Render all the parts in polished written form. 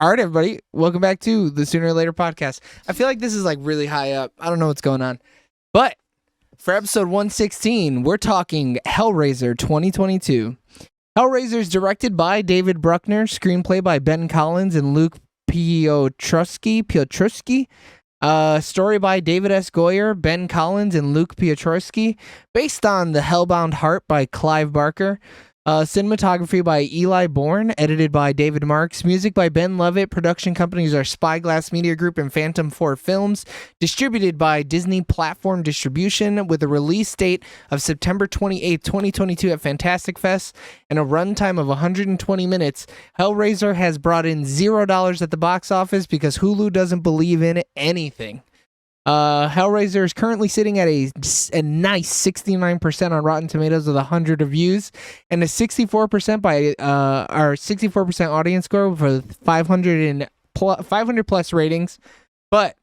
All right, everybody, welcome back to the Sooner or Later podcast. I feel like this is like really high up. I don't know what's going on. But for episode 116, we're talking Hellraiser 2022. Hellraiser is directed by David Bruckner, screenplay by Ben Collins and Luke Piotrowski. Story by David S. Goyer, Ben Collins, and Luke Piotrowski. Based on The Hellbound Heart by Clive Barker. Cinematography by Eli Bourne, edited by David Marks, music by Ben Lovett, production companies are Spyglass Media Group and Phantom 4 Films, distributed by Disney Platform Distribution, with a release date of September 28, 2022 at Fantastic Fest, and a runtime of 120 minutes. Hellraiser has brought in $0 at the box office because Hulu doesn't believe in anything. Hellraiser is currently sitting at a nice 69% on Rotten Tomatoes with 100 reviews and a 64% by 64% audience score for 500 plus ratings. But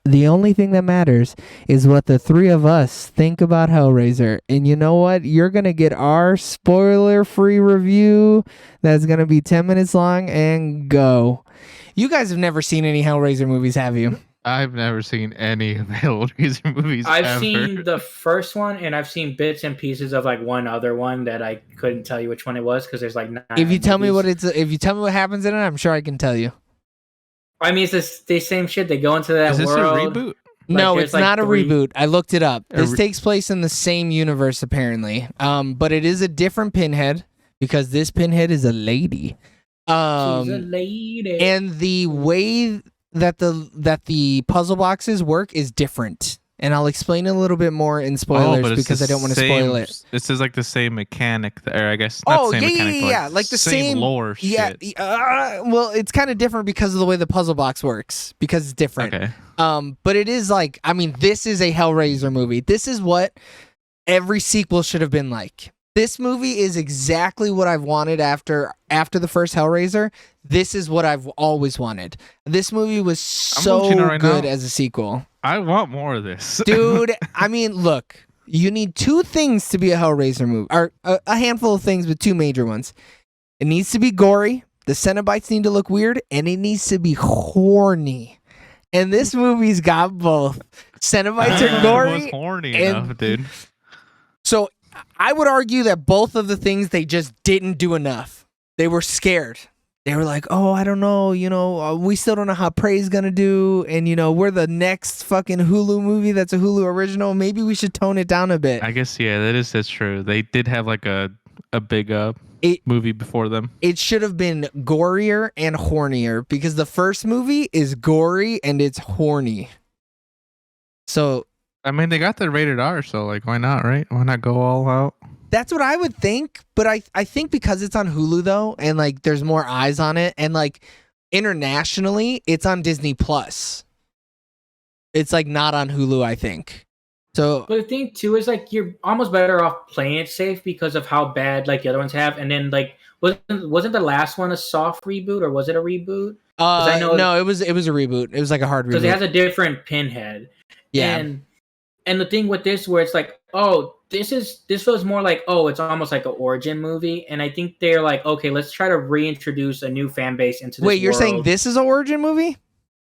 the only thing that matters is what the three of us think about Hellraiser. And you know what? You're going to get our spoiler-free review that's going to be 10 minutes long and go. You guys have never seen any Hellraiser movies, have you? I've never seen any of the Hellraiser movies. I've seen the first one, and I've seen bits and pieces of like one other one that I couldn't tell you which one it was because there's like 9. If you tell me what happens in it, I'm sure I can tell you. I mean, it's the same shit. They go into that world. Is this world. a reboot? Like, no, it's not a reboot. I looked it up. This takes place in the same universe apparently, but it is a different Pinhead because this Pinhead is a lady. She's a lady, and the way that the puzzle boxes work is different, and I'll explain a little bit more in spoilers because I don't want to spoil it. This is like the same mechanic, or I guess not the same mechanic, yeah, like the same lore shit. Well, it's kind of different because of the way the puzzle box works because it's different. Okay. But it is like, I mean, this is a Hellraiser movie. This is what every sequel should have been like. This movie is exactly what I've wanted after the first Hellraiser. This is what I've always wanted. This movie was so good as a sequel. I want more of this. Dude, I mean, look, you need two things to be a Hellraiser movie, or a handful of things, but two major ones. It needs to be gory, the Cenobites need to look weird, and it needs to be horny. And this movie's got both. Cenobites are gory. It was horny enough, dude. So I would argue that both of the things they just didn't do enough. They were scared. They were like, oh, I don't know, we still don't know how Prey's gonna do, and we're the next fucking Hulu movie that's a Hulu original. Maybe we should tone it down a bit. I guess, yeah, that's true. They did have like a big movie before them. It should have been gorier and hornier because the first movie is gory and it's horny. So I mean, they got the rated R, so like, why not, right? Why not go all out? That's what I would think, but I think because it's on Hulu though, and like there's more eyes on it, and like internationally, it's on Disney Plus. It's like not on Hulu, I think. So, but the thing too is like you're almost better off playing it safe because of how bad like the other ones have, and then like wasn't the last one a soft reboot or was it a reboot? No, it was a reboot. It was like a hard reboot because it has a different Pinhead. Yeah. And the thing with this, where it's like, oh, this feels more like, oh, it's almost like an origin movie, and I think they're like, okay, let's try to reintroduce a new fan base into this. Wait, you're saying this is an origin movie?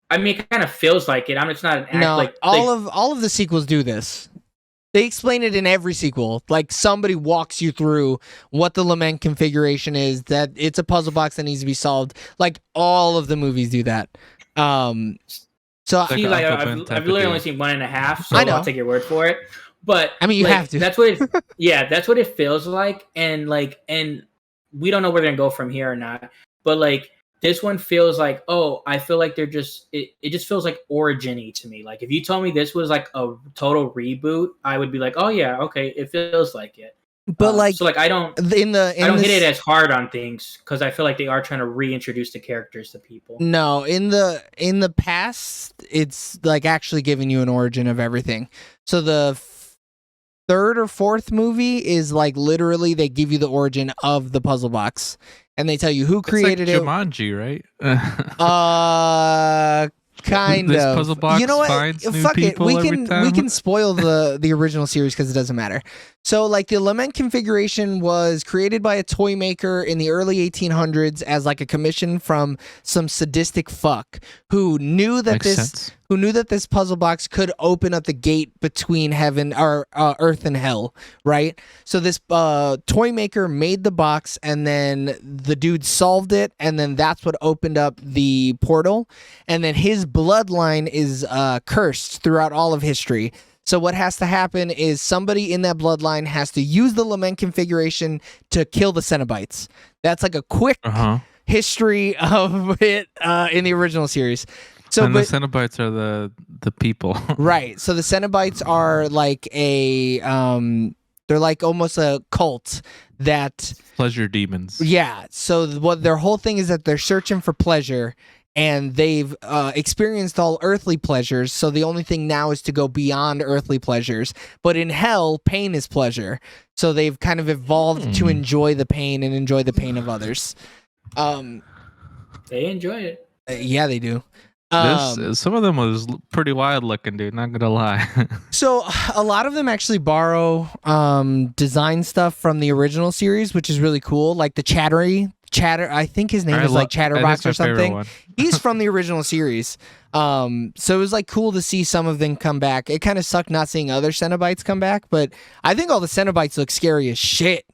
I mean, it kind of feels like it. I mean, it's not an act. No, like all of the sequels do this. They explain it in every sequel. Like somebody walks you through what the lament configuration is, that it's a puzzle box that needs to be solved. Like all of the movies do that. So see, like I've literally only seen 1.5, so I'll take your word for it. But I mean, you have to. That's what that's what it feels like, and we don't know where they're gonna go from here or not. But like this one feels like, oh, I feel like they're just it just feels like origin-y to me. Like if you told me this was like a total reboot, I would be like, oh yeah, okay, it feels like it. But so like I don't hit it as hard on things because I feel like they are trying to reintroduce the characters to people. No, in the past, it's like actually giving you an origin of everything. So the third or fourth movie is like literally they give you the origin of the puzzle box and they tell you who created it. It's like Jumanji, right? Kind This of. puzzle box You know what? finds new Fuck it. people We every can time. spoil the original series because it doesn't matter. So like the lament configuration was created by a toy maker in the early 1800s as like a commission from some sadistic fuck who knew that Makes sense. this puzzle box could open up the gate between heaven or earth and hell, right? So this toy maker made the box, and then the dude solved it, and then that's what opened up the portal, and then his bloodline is cursed throughout all of history. So what has to happen is somebody in that bloodline has to use the lament configuration to kill the Cenobites. That's like a quick history of it in the original series. So, and the Cenobites are the people. Right. So the Cenobites are like they're like almost a cult that Pleasure demons. Yeah. So what their whole thing is that they're searching for pleasure, and they've experienced all earthly pleasures. So the only thing now is to go beyond earthly pleasures. But in hell, pain is pleasure. So they've kind of evolved to enjoy the pain and enjoy the pain of others. They enjoy it. Yeah, they do. Some of them was pretty wild looking, dude. Not gonna lie. So a lot of them actually borrow design stuff from the original series, which is really cool. Like the Chatter, I think his name is like Chatterbox or something. He's from the original series. So it was like cool to see some of them come back. It kind of sucked not seeing other Cenobites come back, but I think all the Cenobites look scary as shit.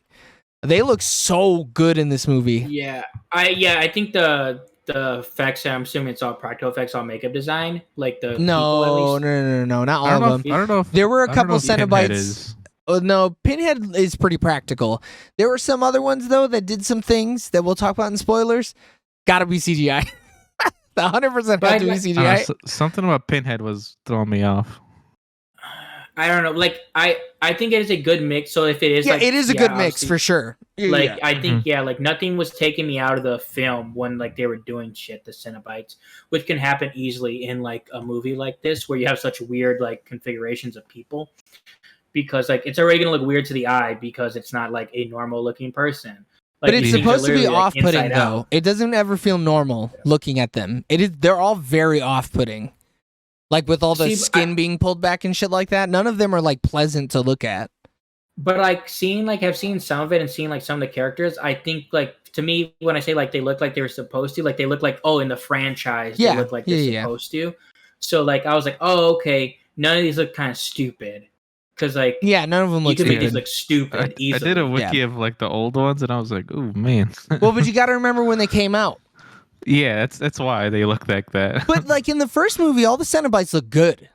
They look so good in this movie. Yeah, I think the effects, I'm assuming it's all practical effects, all makeup design, like the people at least. No, not all of them. I don't know if There were a couple Cenobites. Cenobites. Oh, no, Pinhead is pretty practical. There were some other ones though that did some things that we'll talk about in spoilers. Gotta be CGI. 100% have to be CGI. Something about Pinhead was throwing me off. I don't know. Like I think it is a good mix. So if it is, it is a good mix for sure. Like I think like nothing was taking me out of the film when like they were doing shit, the Cenobites, which can happen easily in like a movie like this where you have such weird like configurations of people, because like it's already gonna look weird to the eye because it's not like a normal looking person. Like, but it's supposed to be off-putting though. It doesn't ever feel normal looking at them. They're all very off-putting. Like with all the skin being pulled back and shit like that, none of them are like pleasant to look at. But like I've seen some of it and seen like some of the characters. I think like to me when I say like they look like they were supposed to, like they look like in the franchise they look like they're supposed to. So like I was like, oh okay, none of these look kind of stupid. Because like none of them look you can make stupid. these look stupid easily. I did a wiki of like the old ones and I was like, oh man. Well, but you got to remember when they came out. Yeah, that's why they look like that. But like in the first movie, all the Cenobites look good.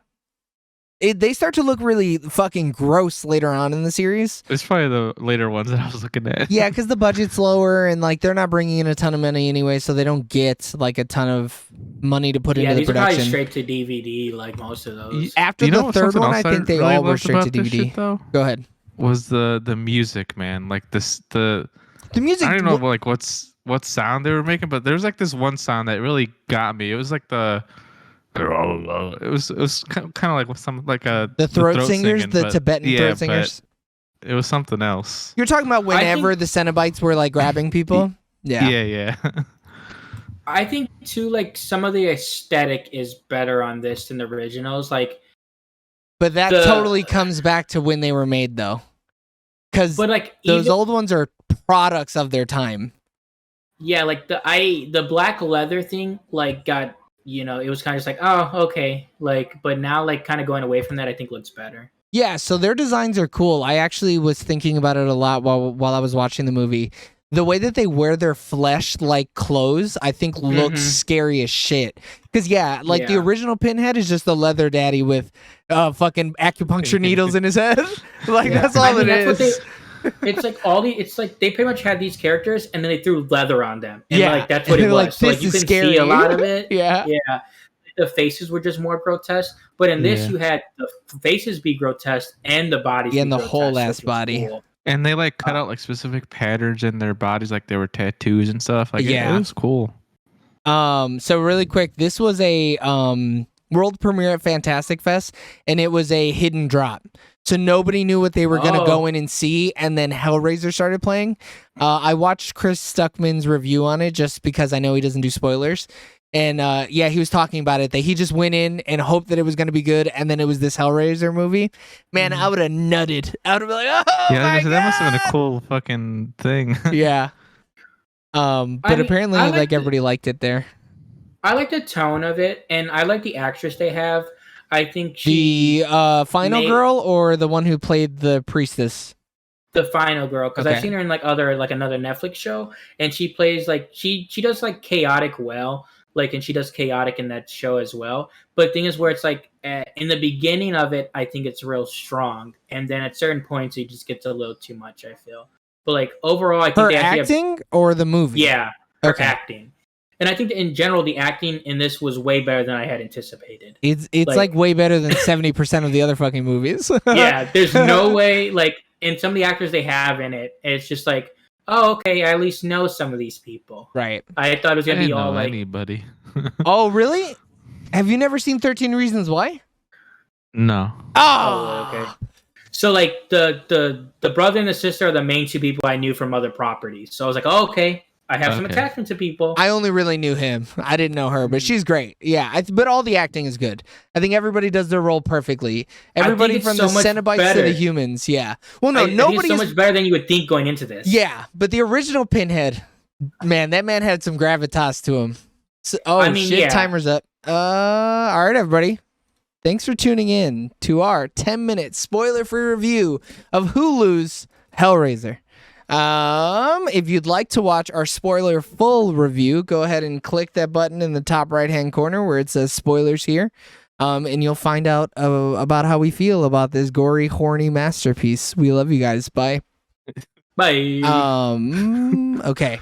They start to look really fucking gross later on in the series. It's probably the later ones that I was looking at. Yeah, because the budget's lower and like they're not bringing in a ton of money anyway, so they don't get like a ton of money to put into the production. Probably straight to DVD, like most of those. After the third one, I think they all were straight to DVD. Shit, though, go ahead. Was the music, man? Like the music. I don't know like what sound they were making, but there's like this one sound that really got me. It was like the it was kind of like some like the throat singers, the Tibetan throat singers. It was something else. You're talking about whenever the Cenobites were like grabbing people. Yeah. I think too, like some of the aesthetic is better on this than the originals. Like, but that totally comes back to when they were made, though, because like those old ones are products of their time. Yeah, like the black leather thing, like got, it was kind of just like, oh, okay, like, but now like kind of going away from that, I think looks better. Yeah, so their designs are cool. I actually was thinking about it a lot while I was watching the movie. The way that they wear their flesh-like clothes, I think looks scary as shit. Because the original Pinhead is just the leather daddy with fucking acupuncture needles in his head. That's all it is. It's like they pretty much had these characters and then they threw leather on them. And like that's what it was. Like, so like you can see a lot of it. Yeah. The faces were just more grotesque. But in this you had the faces be grotesque and the bodies and the whole ass body. Cool. And they like cut out like specific patterns in their bodies, like they were tattoos and stuff. Like it was cool. So really quick, this was a world premiere at Fantastic Fest, and it was a hidden drop. So nobody knew what they were going to go in and see, and then Hellraiser started playing. I watched Chris Stuckman's review on it just because I know he doesn't do spoilers. And yeah, he was talking about it that he just went in and hoped that it was going to be good, and then it was this Hellraiser movie. Man, I would have nutted. I would have been like, oh Yeah, my that must have been a God! cool fucking thing. Yeah. But apparently, I like everybody liked it there. I like the tone of it, and I like the actress they have. I think The final girl or the one who played the priestess? The final girl, because Okay. I've seen her in like another Netflix show, and she plays like she does like chaotic well, like, and she does chaotic in that show as well. But the thing is, where it's like in the beginning of it, I think it's real strong, and then at certain points, it just gets a little too much. I feel, but like overall, I think Her they actually acting or the movie? yeah, her Okay. acting, and I think that in general, the acting in this was way better than I had anticipated. It's like way better than 70% of the other fucking movies. Yeah, there's no way, like, and some of the actors they have in it, it's just like, oh, okay, I at least know some of these people. Right. I thought it was I gonna be didn't all know like, anybody. Oh, really? Have you never seen 13 Reasons Why? No. oh, okay. So like the brother and the sister are the main two people I knew from other properties. So I was like, oh, okay, I have some Okay. attachment to people. I only really knew him. I didn't know her, but she's great. Yeah, but all the acting is good. I think everybody does their role perfectly. Everybody it's from so the much Cenobites to better. the humans. Yeah. Well, no, I think nobody it's so is. much better than you would think going into this. Yeah, but the original Pinhead, man, that man had some gravitas to him. So, I mean, shit, yeah. timer's up. All right, everybody. Thanks for tuning in to our 10-minute spoiler-free review of Hulu's Hellraiser. If you'd like to watch our spoiler full review, go ahead and click that button in the top right-hand corner where it says spoilers here. And you'll find out about how we feel about this gory, horny masterpiece. We love you guys. Bye. Bye. Okay.